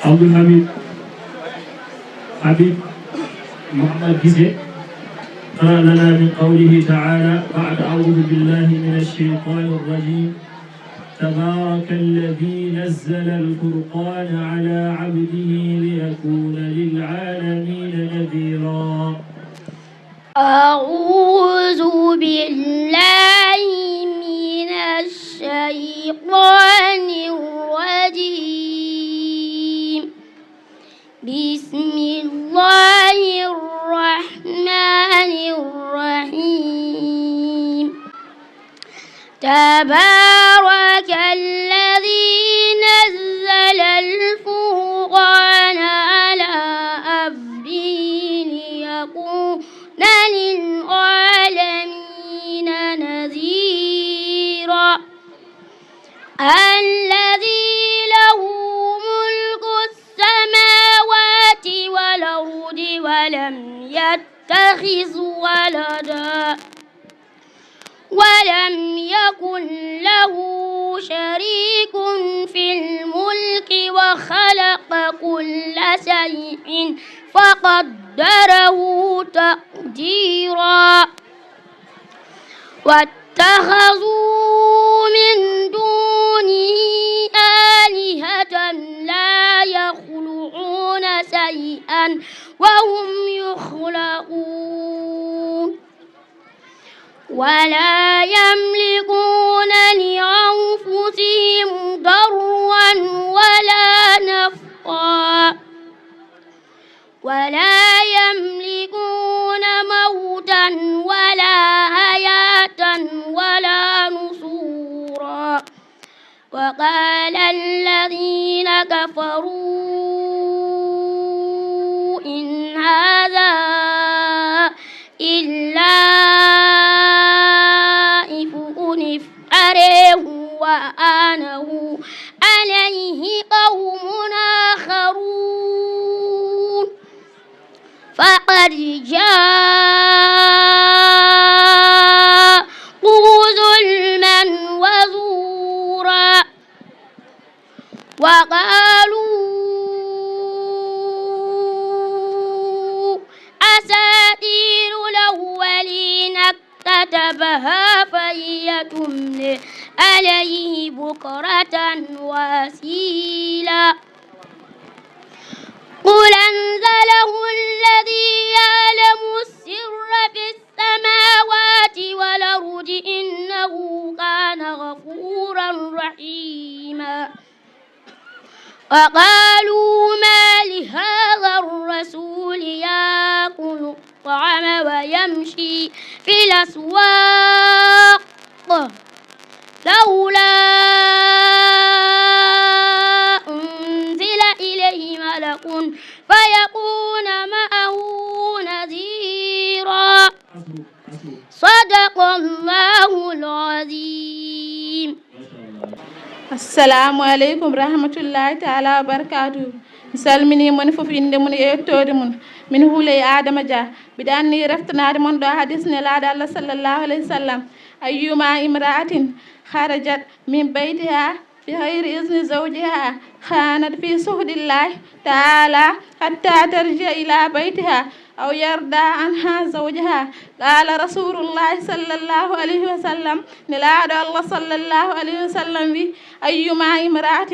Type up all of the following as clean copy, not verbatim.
عبد الحميد حبيب محمد جزء قرأ لنا من قوله تعالى بعد أعوذ بالله من الشيطان الرجيم تبارك الذي نزل الفرقان على عبده ليكون للعالمين نذيرا. أعوذ بالله من الشيطان الرجيم. بسم الله الرحمن الرحيم. تبارك الذي نزل الفرقان على عبده ليكون للعالمين نذيرا. الذي له ملك السماوات والأرض ولم يتخذ ولدا ولم يكن له شريك في الملك وخلق كل شيء فقدره تقديرا. واتخذوا من دونه آلهة لا يخلقون شيئا وهم يخلقون ولا يملكون لأنفسهم ضرا ولا نفعا ولا يملكون موتا ولا حياة ولا نشورا. وقال الذين كفروا إن هذا إلا إفك افتراه وآنه عليه قوم آخرون فقد جاءوا ظلما وزورا. وقالوا أساطير الأولين اكتتبها فهي تملي عليه بكرة وأصيلا. قل أنزله الذي يعلم السر في السماوات والأرض إنه كان غفورا رحيما. وقالوا ما لهذا الرسول يأكل الطعام ويمشي في الأسواق لولا أنزل إليه ملك فيكون معه نذيرا. صدق الله العظيم. assalamu aleykum rahmatullahi taala wa barakatuhu. mi salmini moni fof inde mun e yettode mun. min huuley adama dia mbiɗa anni reftanade mon ɗo hadis nelaɗo allah sallllahu alayhi wa sallam ayyuma imra'atin kharajat min baytiha بغير إذن زوجها خانت في سهد الله تعالى حتى ترجع إلى بيتها أو يرضى عنها زوجها. قال رسول الله صلى الله عليه وسلم نلاد الله صلى الله عليه وسلم أيما امرأة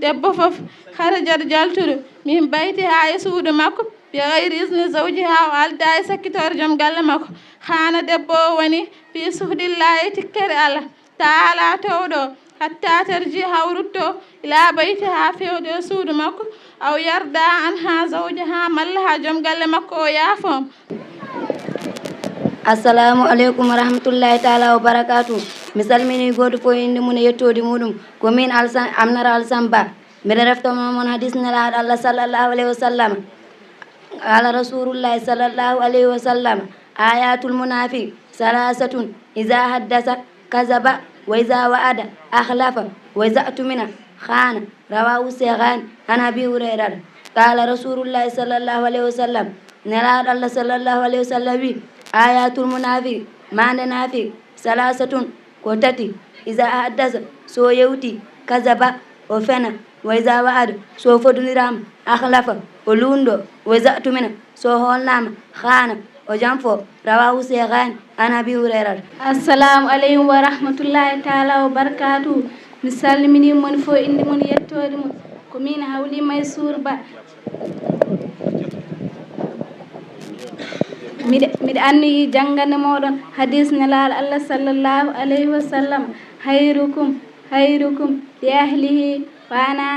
debbo fof harajat jaltuɗo min baytiha e suudu makko bi gayri isni zawjiha o alda e sakkitore joom galle makko hana debbo o woni fi suhdillahi e tikkere Allah taala towɗo hatta tarji hawrutto ila baytiha fewde e suudu makko aw yarda anha zawjaha malla ha joom galle makko o yaafom. assalamu aleykum wa rahmatullahi taala wa barakatuh. mi salmini goto fof inde mum e yettode muɗum ko min amnara alsamba mbiɗa reftoma moon hadis nelaɗo allah sallllahu alayhi wa sallam ala rasulullahi sallllahu alayhi wa sallam ayatul munafiq salasatun iza haddasa kazaba wa iza wa'ada akhlafa wa iza tumina khana rawahu sehan an abi hurairata qala rasulullahi sallllahu alayhi wa sallam nelaɗo allah sallllahu alayhi wa sallam wi ayatul munafiq mande nafiq salasatun ko tati iza haddasa so yewti kazaba o fena وإذا وعد سو فدنيرام أخلف ولوندو وإذا أتمنى سو هولنام خان وجنفو رواه سيغان أنا أبي هريرة. السلام عليكم ورحمة الله تعالى وبركاته. misalmini mon fo indi mon yettode mon ko min hawli Maysour Ba miɗa anni janngande moɗon hadis nelaaɗo Allah sallallahu alayhi wa sallam hayrukum li ahlihi wa ana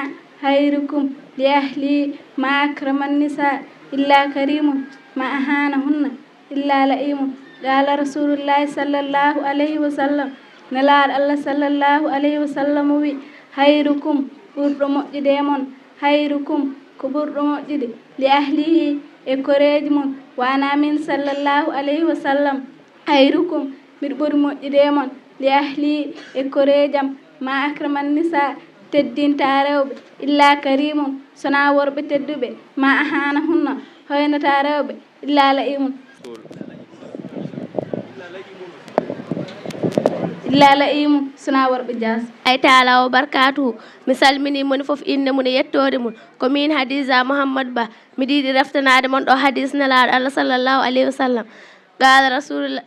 hayrukum li ahli ma akrama nisa illa karimun ma ahanahunna illa la'imun qala rasulullahi sallallahu alayhi wa sallam nelaaɗo Allah sallallahu alayhi wa sallam wi hayrukum ɓurɗo moƴƴude e mon hayrukum ko ɓurɗo moƴƴude li ahlihi e koreeji mon wana min sallallahu alayhi wa sallam hayrukum miɗo ɓuri moƴƴude e mon li ahli e koreejam ma akraman nisa teddinta rewɓe illa karimum sona worɓe tedduɓe ma ahana hunna hoynata rewɓe illa la'imun sona worɓe jas ay taala o barkatu mi salmini moni fof inde mum e yettode mum ko min Hadiza Mouhammad Ba mi ɗiɗi reftanade mon ɗo hadis nelaɗo Allah sallallahu alayhi wa sallam qala rasulullah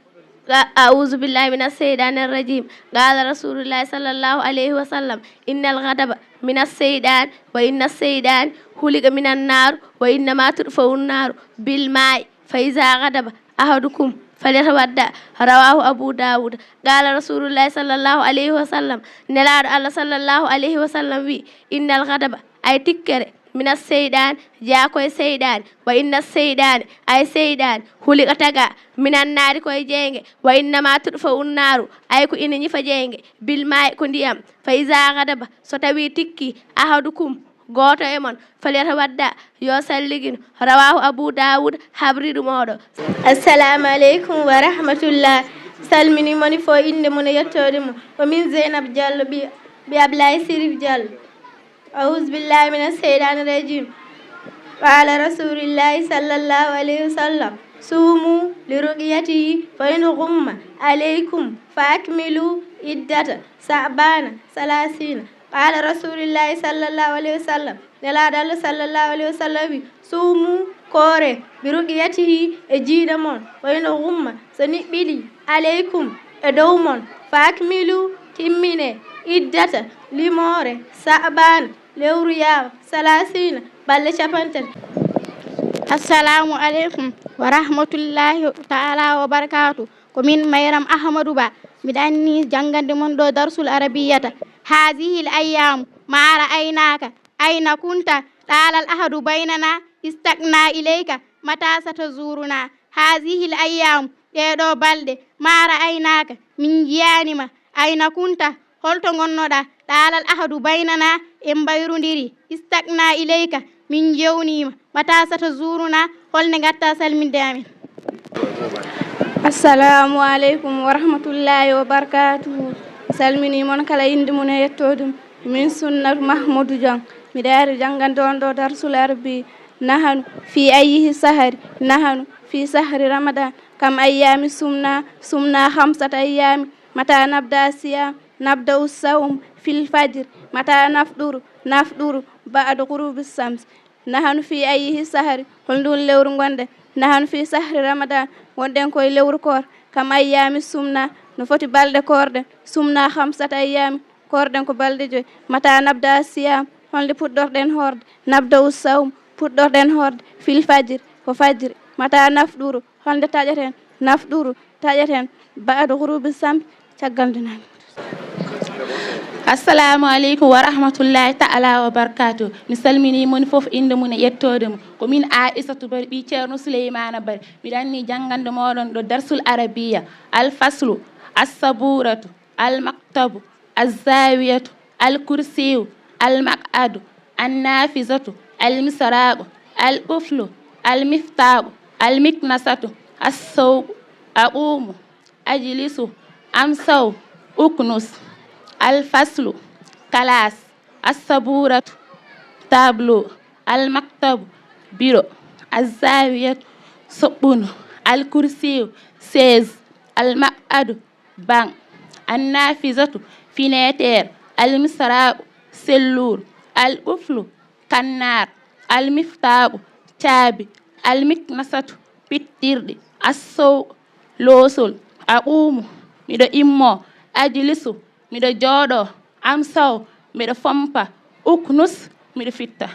أعوذ بالله من الشيطان الرجيم قال رسول الله صلى الله عليه وسلم إن الغضب من الشيطان وإن الشيطان خلق من النار وإنما تطفئ النار بالماء فإذا غضب أحدكم فليتودع رواه أبو داود قال رسول الله صلى الله عليه وسلم نلار الله صلى الله عليه وسلم وي إن الغضب أي تكر من الشيطان جاكو الشيطان وإن الشيطان أي شيطان خلق تغا من النار كوي جينغ وإنما تطفئ النار أي كو إنني فجينغ بالماء كنديام فإذا غضب ستوي تكي أحدكم goto e mon faliyata wadda yo salligin rawahu Abu Dawud habridu moɗo. assalamu aleykum wa rahmatullah salmini moni fo inde mum e yettode mum o min Zeynab Diallo bi Ablaye Sirif Diallo a'udhu billahi minash shaitanir rajim qala rasulillahi sallallahu alayhi wa sallam sumu li ruqyatihi fa in ghumma alaykum fa akmilu iddata sa'bana salasina qala rasulillahi sallallahu alayhi wa sallam nelaɗo Allah sallallahu alayhi wa sallam wi suumu koore bi ruqyatihi e jiiɗa mon wa in ghumma so niɓɓiɗi aleykum e dow mon fa akmilu timmine iddata limore sa'bana lewru yawa salasina balɗe capantati. assalamu aleykum wa rahmatullahi taala wa barakatu ko min Mayram Ahmadou Ba mbiɗa anni janngande mon ɗo darsul arabiyata هذه الأيام ما رأيناك أين كنت قال الأحد بيننا استقنا إليك متى ستزورنا هذه الأيام ɗeɗo balɗe ما رأيناك من جيانما أين كنت holto gonnoɗa قال الأحد بيننا en mbayrondiri استقنا إليك min jewnima متى ستزورنا holne gatta salminde amin. assalamu aleykum wa rahmatullahi wa barakatuhu salmini mon kala inde mum e yettode min Sunnatu Mahmoudou Diong mi dari janngande on ɗo darsul arabi nahanu fi ayyihi sahari nahanu fi sahri ramadan kam ayyami sumna 5 ayyami mata nabda siyam nabda sawm fil fajr mata nafɗuru ba'da ghurubi shams nahanu fi ayyihi sahari holndun lewru gonde nahanu fi sahri ramadan gonɗen koye lewru koor kam ayyami sumna no foti balɗe korɗen sumna 5 ayyami korɗen ko balɗe 5 mata nabda siyam holde puɗɗorɗen horde nabda sawm puɗɗorɗen horde fil fajir ko fajiri mata nafɗuru holde taƴaten nafɗuru taƴaten ba'da ghurubi shams caggal dunami. assalamu aleykum wa rahmatullahi ta'ala wa barakatuh mi salmini moni fof inde mum e yettode mum ko min Aissatou Bari ɓi ceerno Souleymana Bari mbiɗa anni janngande moɗon ɗo darsul arabiya alfaslu assaburatu almaktabu azzawiyatu alkursiyu almaq'adu annafizatu almisraqu alquflu almiftaqu almiknasatu assawqu aqumu ajlisu amsaw uknus alfaslu kalas assaburatu tableau almaktabu biro azzawiyatu soɓɓunu alkursiyu 16 almaq'adu banc annafizatu fenêtre almisraqu sellur القفل كالنار المفتاح caabi almiknasatu pittirɗi assow loosol aquumu miɗo immo ajlisu miɗo jooɗo amsaw miɗo fompa uknus miɗo fitta.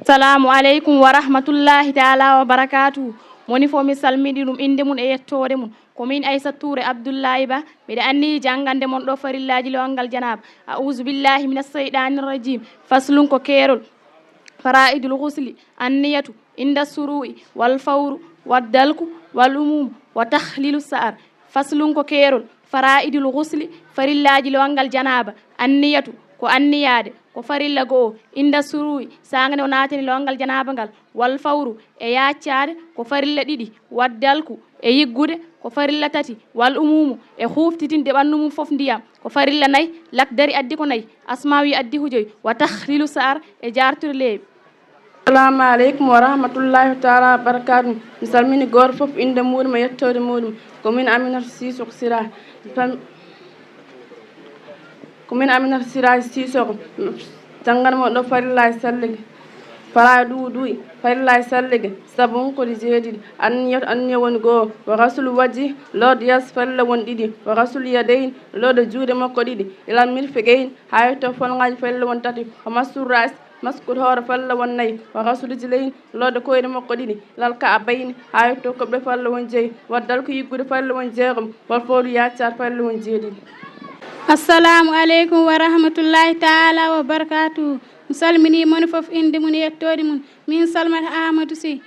Assalamu aleykum wa rahmatullahi taala wa barakatuhu. Moni fo mi salmini ɗum inde mum e yettode mum ko min Aissata Touré Abdoullahi Ba mbiɗa anni jangande mon ɗo farillaji lewalngal janaba. A'udhu billahi minas shaytanir rajim. Faslun ko keerol fara'idul ghusli anniyatu inda suru'i wal fawru wad dalku wal umum wa takhlilu sa'ar. Faslun ko keerol fara'idul ghusli farillaji lewalngal janaba anniyatu ko anniyade ko farilla goo inda suru'i sangane o natani lewalngal janaba ngal wal fawru e yaccade ko farilla ɗiɗi wad dalku e yiggude ko farilla tati wal umumu e huftitinde ɓandu mum fof ndiyam ko farilla nayi lakdari addi ko nayi asmawi addi ko joyi wa takhlilu sa'ar e jartude leeɓi. Assalamu aleykum wa rahmatullahi taala wa barakatuh. Mi salmini goto fof inde muɗum e yettode muɗum komin Aminata Sissoko Sira komin Aminata Siraji Sissoko jangana mon ɗo farillaji sallige fara duuɗuyi farillaji sallige sabun kodi jeeɗiɗi anniya woni goho wa rasulu wajhi lorde yas farilla woni ɗiɗi wa rasulu yadayn lorde juuɗe makko ɗiɗi ilal mirfiqayn ha yetto folgaji farilla woni tati wa massur ras maskude hoore farilla won nayyi wa rasulu jilayn lorde koyɗe makko ɗiɗi ilal ka'abayni ha yetto koɓɓe farilla won jeeyi waddal ko yiggude farilla won jeegom wal fawru yaccar farilla won jeeɗiɗi. Assalamu aleykum wa rahmatullahi taala wa barakatuhu. Mi salmini moni fof inde mum e yettode mum. Min Salmata Amadou Sy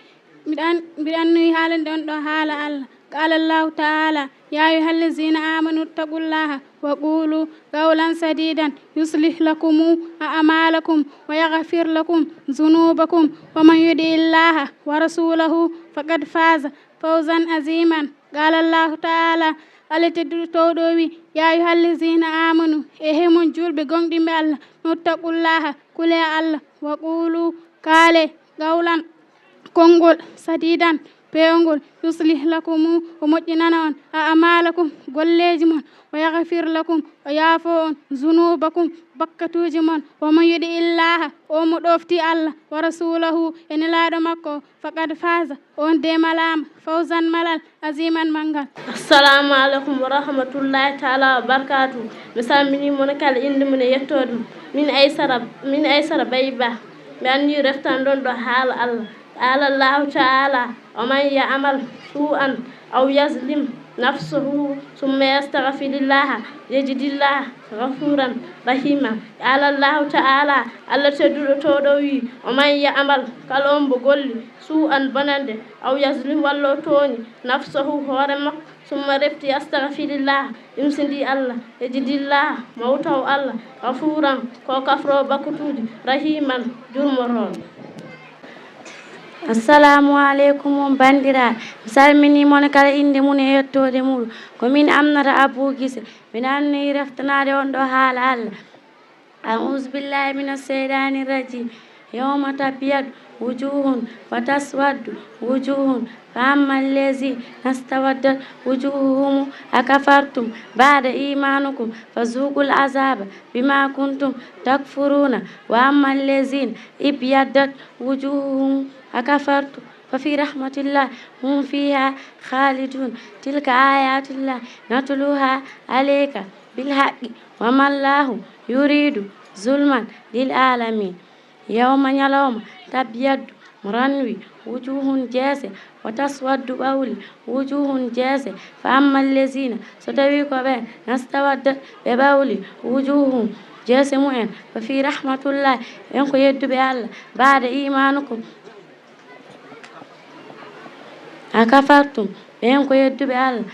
mbiɗa annoyi haalande on ɗo haala Allah. Qala Allahu taala ya ayyuhallazina amanu taqullaha wa qulu qawlan sadidan yuslih lakum a'malakum wa yaghfir lakum dhunubakum wa man yuti illaha wa rasulahu faqad faza fawzan aziman. Qala Allahu taala Allah tedduɗo towɗo wi ya ayyuhallazina amanu e hemon julɓe gonɗinɓe Allah nuttaqullaha kule Allah wa qulu kaale gawlan konngol sadidan pewngol yuslih lakum o moƴƴinana on a'malakum golleji mon wa yaghfir lakum o yaafo on zunubakum bakkatuji mon wa man yuɗi illaha o mo ɗofti Allah wa rasulahu e nelaɗo makko faqad faza on de malama fawzan malal aziman mangal. Assalamu aleykum wa rahmatullahi taala wa barakatuh. Mi salmini mon kala inde mum e yettode mum min Aissata Bayba mi anni reftan ɗon ɗo haala Allah. Qala Allahu taala wa man ya'mal su'an aw yazlim nafsuhu summa yastaghfirillaha yajidillaha ghafuran rahima. Qala Allahu taala Allah tedduɗo towɗo wi wa man ya'mal kala on mbo golli su'an bonande aw yazlim wallo tooñi nafsuhu hoore makko summa refti yastaghfirillaha imsindi Allah yajidillaha mawtaw Allah ghafuran ko kafro bakkutuji rahiman jurmoroɗo. Assalamu aleykum bandiraɓe. Mi salmini mon kala inde mum e yettode muɗum komin Aminata Abou Guissé mbiɗa annoyi reftanade on ɗo haala Allah. A'udhu billahi minas shaytanir rajim. Yawma tabyaddu wujuhun wa taswaddu wujuhun fa amma allazina istawaddat wujuhuhum akafartum ba'da imanukum fazuqul azaba bima kuntum takfuruna wa amma allazina ibyaddat wujuhuhum akafartum ففي رحمة الله هم فيها خالدون تلك آيات الله نتلوها عليك بالحق وما الله يريد ظلما للعالمين يوم يلوم تبيض ranwi wujuhun jeese wa taswaddu ɓawli wujuhun jeese fa amma allazina so tawi ko ɓen nastawaddat ɓe ɓawli wujuhum jeese mu'en fa fi rahmatullahi en ko yedduɓe Allah ba'da imanukum akafartum ɓen ko yedduɓe Allah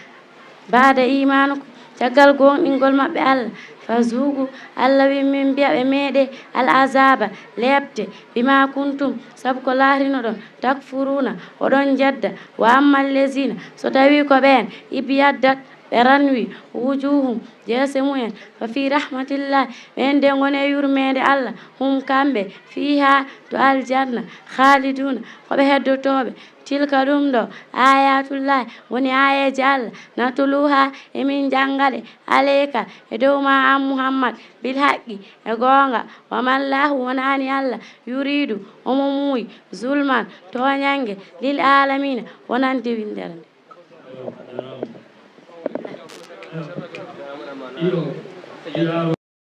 ba'da imanukum caggal gonɗingol maɓɓe Allah fazugu Allah wi min mbiya ɓe meeɗe al azaba lebte bima kuntum sabu ko laarino ɗon takfuruna oɗon jedda wa amma allazina so tawi ko ɓen ibiyaddat ranwi wujuhum jeese mumen fa fi rahmatillah ɓen de gone yurmede Allah hum kamɓe fiha to aljanna khaliduna koɓe heddotoɓe tilka ɗum ɗo ayatullahi woni ayeje Allah natuluha emin jangaɗe aleyka e dow ma an Muhammad bil haqqi e gonga wamallahu wonani Allah yuridu omo muuyi zulman toñangue lil alamina wonande windere nde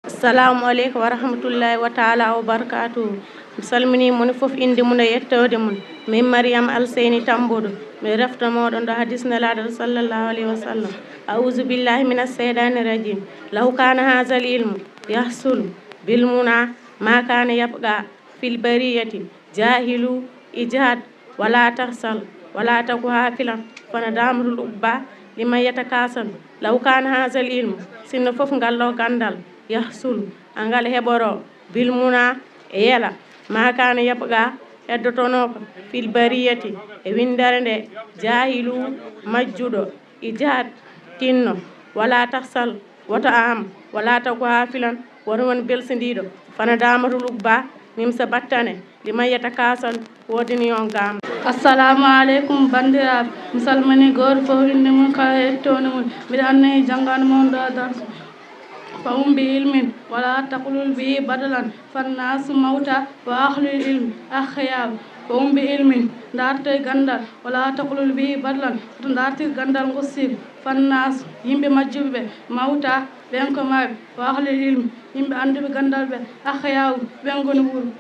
assalamu aleykum wa rahmatullahi wa taala wa barakatuhu mi salmini moni fof inde mum e yettode mum min Mariam Alseyni Tambodo mi refta moɗon ɗo hadis nelaɗo sallallahu alayhi wa sallam a'udhu billahi minas seydani rajim law kana hazal ilmu yahsulu bil muna ma kana yabqa fil bariyati jahilu ijhad wala tahsal wala taku hafilan fana damrul ubba liman yatakasal law kana hazal ilmu sinno fof ngallo gandal yahsulu angal heɓoro bil muna e yela ma kana yabqa heddotonoko fil bariyati e windere nde jahilu majjuɗo ijhad tinno wala tahsal woto am wala taku hafilan woto won belsidiɗo fana damatul ubba nimsa battane liman yatakasal wodini on gam assalamu aleykum bandiraɓe mi salmini goto fof inde mum kala hettone mum mbiɗa annayi jangano mon ɗo darsu fahum bi ilmin wala taqulul bihi badalan fannasu mawta wa ahlul ilmi ahyab fahum bi ilmin darte gandal wala taqulul bihi badalan to dartir gandal gossiko fannasu yimɓe majjuɓeɓe mawta ɓen ko maɓe wa ahlul ilmi yimɓe anduɓe gandal ɓe ahyab ɓen goni wuuro